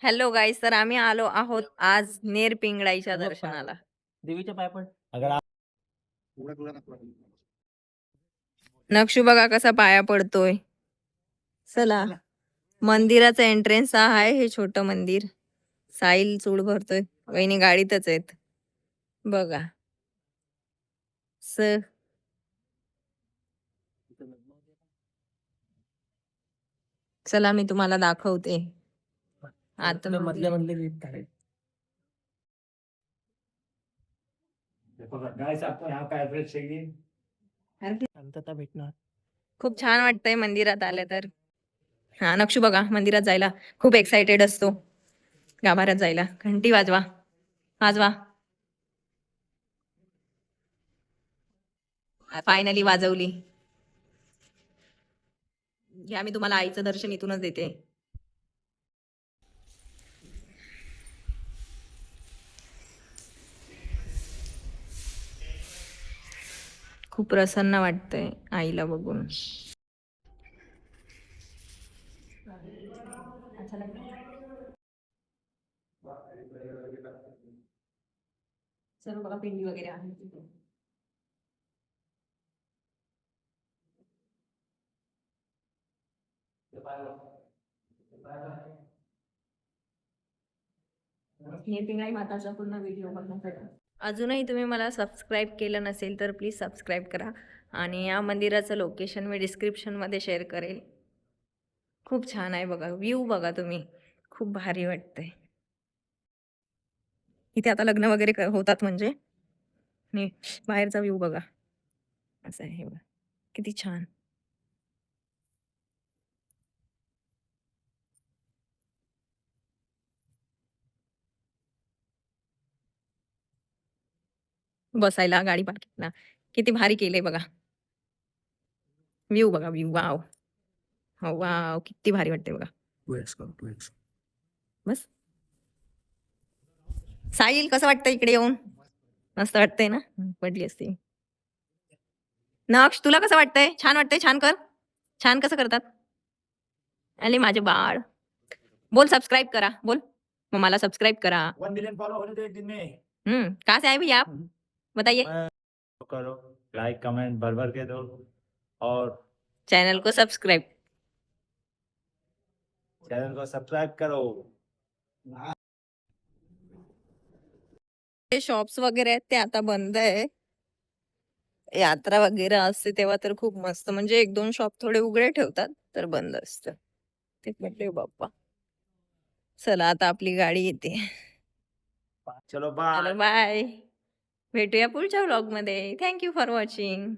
Hello गाईस, तर आम्ही आलो आहोत आज नेरपिंगळाईच्या दर्शनाला. देवीच्या पाय पड. नक्षू बघा कसा पाया पडतोय. चला, मंदिराचा एंट्रन्स हा आहे हे छोटं मंदिर. साहिल चूड भरतोय, वहिनी गाडीतच आहेत बघा. स चला मी तुम्हाला दाखवते आता मधल्या मधले रीत काढायचे. शांतता भेटणार. खूप छान वाटतंय मंदिरात आलं तर. हा नक्षू बघा मंदिरात जायला खूप एक्साइटेड असतो. गाभाऱ्यात जायला घंटी वाजवा वाजवा. फायनली वाजवली. घ्या मी तुम्हाला आईचं दर्शन इथूनच देते. खूप प्रसन्न वाटतंय आईला बघून. सर्व बघा पिंडी वगैरे आहे तिथे. नेरपिंगळाई माताचा पूर्ण व्हिडिओ बघण्यासाठी अजूनही तुम्ही मला सबस्क्राईब केलं नसेल तर प्लीज सबस्क्राईब करा. आणि या मंदिराचं लोकेशन मी डिस्क्रिप्शनमध्ये शेअर करेल. खूप छान आहे बघा, व्ह्यू बघा तुम्ही, खूप भारी वाटतंय. इथे आता लग्न वगैरे होतात म्हणजे बाहेरचा व्ह्यू बघा असं आहे बघा, किती छान. बसायला गाडी पार्किंगला किती भारी केलंय बघा. व्ह्यू बघा, व्ह्यू वाव वाव, किती भारी वाटते बघा. बस साहिल कसं वाटतं इकडे येऊन? मस्त वाटतंय ना, पडली असती. नक्ष तुला कसं वाटतंय? छान वाटतंय? छान कर. छान कसं करतात? अरे माझे बाळ, बोल सबस्क्राईब करा, बोल मग मला सबस्क्राईब करा. 1 मिलियन फॉलो होने दो एक दिन में. कहाँ से आए भैया आप? बताइए. करो, लाइक कमेंट भर भर के दो और चॅनल को सबस्क्राईब. चैनल को सब्सक्राइब करो. ते शॉप्स वगैरे आहेत ते आता बंद आहे. यात्रा वगैरे असते तेव्हा तर खूप मस्त, म्हणजे 1-2 शॉप थोडे उघडे ठेवतात तर बंद असतं. ते म्हटले बाप्पा. चला आता आपली गाडी येते. चलो बाय. चलो बाय. भेटूया पुढच्या व्लॉग मध्ये. Thank you for watching.